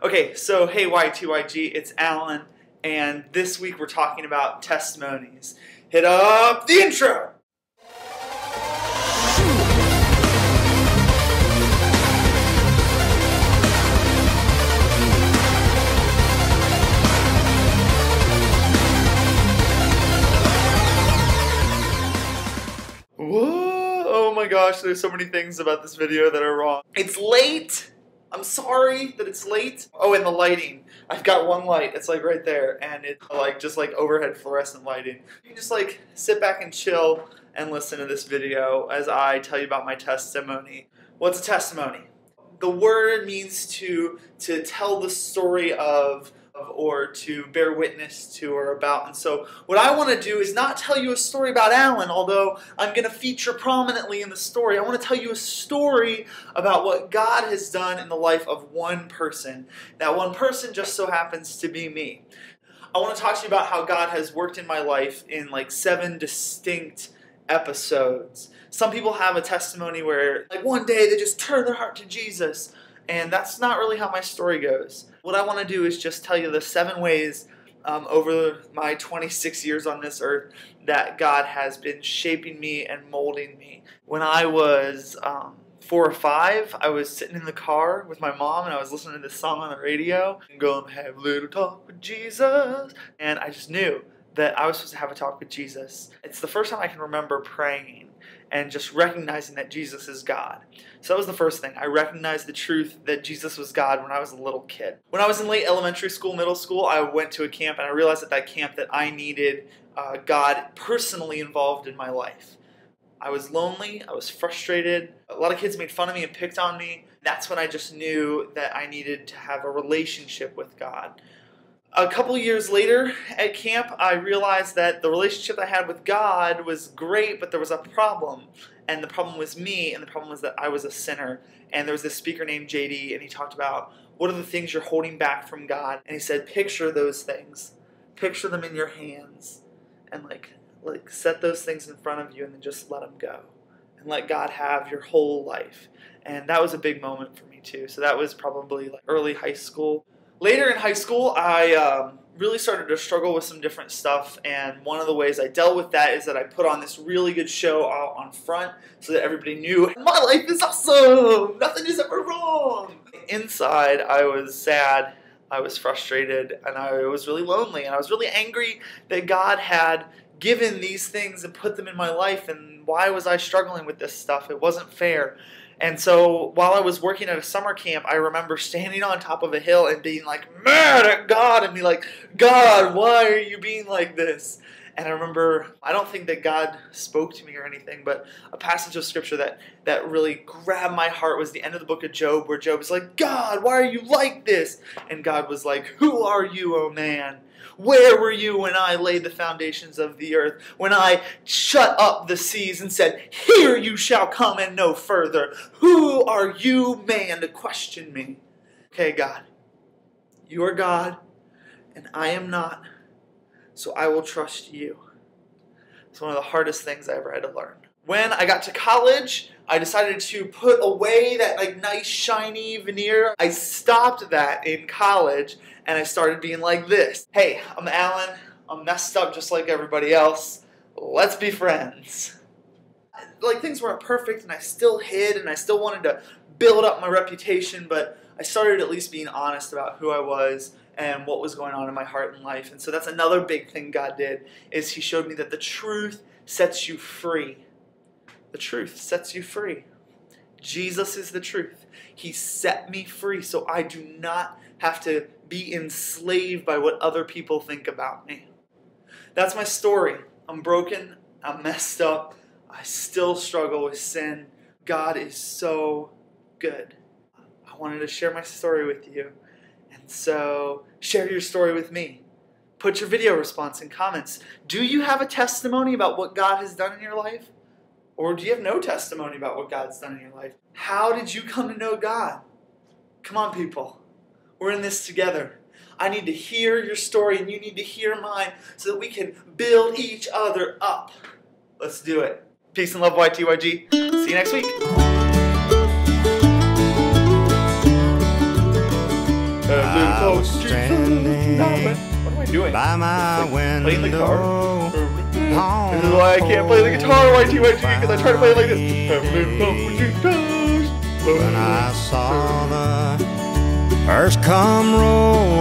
Okay, so hey YTYG, it's Alan, and this week we're talking about testimonies. Hit up the intro! Whoa, oh my gosh, there's so many things about this video that are wrong. It's late! I'm sorry that it's late. Oh, and the lighting. I've got one light. It's like right there, and it's like just like overhead fluorescent lighting. You can just like sit back and chill and listen to this video as I tell you about my testimony. What's a testimony? The word means to tell the story of or to bear witness to or about. And so what I want to do is not tell you a story about Alan, although I'm going to feature prominently in the story. I want to tell you a story about what God has done in the life of one person. That one person just so happens to be me. I want to talk to you about how God has worked in my life in like 7 distinct episodes. Some people have a testimony where like one day they just turn their heart to Jesus. And that's not really how my story goes. What I want to do is just tell you the 7 ways over my 26 years on this earth that God has been shaping me and molding me. When I was 4 or 5, I was sitting in the car with my mom and I was listening to this song on the radio and going, have a little talk with Jesus. And I just knew that I was supposed to have a talk with Jesus. It's the first time I can remember praying and just recognizing that Jesus is God. So that was the first thing. I recognized the truth that Jesus was God when I was a little kid. When I was in late elementary school, middle school, I went to a camp and I realized at that camp that I needed God personally involved in my life. I was lonely, I was frustrated, a lot of kids made fun of me and picked on me. That's when I just knew that I needed to have a relationship with God. A couple years later at camp, I realized that the relationship I had with God was great, but there was a problem. And the problem was me, and the problem was that I was a sinner. And there was this speaker named JD, and he talked about, what are the things you're holding back from God? And he said, picture those things. Picture them in your hands. And like set those things in front of you, and then just let them go. And let God have your whole life. And that was a big moment for me too. So that was probably like early high school. Later in high school, I really started to struggle with some different stuff, and one of the ways I dealt with that is that I put on this really good show out on front so that everybody knew, my life is awesome! Nothing is ever wrong! Inside, I was sad, I was frustrated, and I was really lonely, and I was really angry that God had given these things and put them in my life, and why was I struggling with this stuff? It wasn't fair. And so while I was working at a summer camp, I remember standing on top of a hill and being like mad at God and be like, God, why are you being like this? And I remember, I don't think that God spoke to me or anything, but a passage of scripture that really grabbed my heart was the end of the book of Job, where Job was like, God, why are you like this? And God was like, who are you, O man? Where were you when I laid the foundations of the earth? When I shut up the seas and said, here you shall come and no further. Who are you, man, to question me? Okay, God, you are God, and I am not, so I will trust you. It's one of the hardest things I ever had to learn. When I got to college, I decided to put away that like nice shiny veneer. I stopped that in college and I started being like this. Hey, I'm Alan. I'm messed up just like everybody else. Let's be friends. Like things weren't perfect and I still hid and I still wanted to build up my reputation, but I started at least being honest about who I was and what was going on in my heart and life. And so that's another big thing God did, is He showed me that the truth sets you free. The truth sets you free. Jesus is the truth. He set me free so I do not have to be enslaved by what other people think about me. That's my story. I'm broken. I'm messed up. I still struggle with sin. God is so good. I wanted to share my story with you. And so share your story with me. Put your video response in comments. Do you have a testimony about what God has done in your life? Or do you have no testimony about what God's done in your life? How did you come to know God? Come on, people. We're in this together. I need to hear your story and you need to hear mine so that we can build each other up. Let's do it. Peace and love, YTYG. See you next week. I was standing What am I doing? by my window. Playing the guitar? This is why I can't play the guitar, YTYG, because I try to play it like this. When I saw the earth come rolling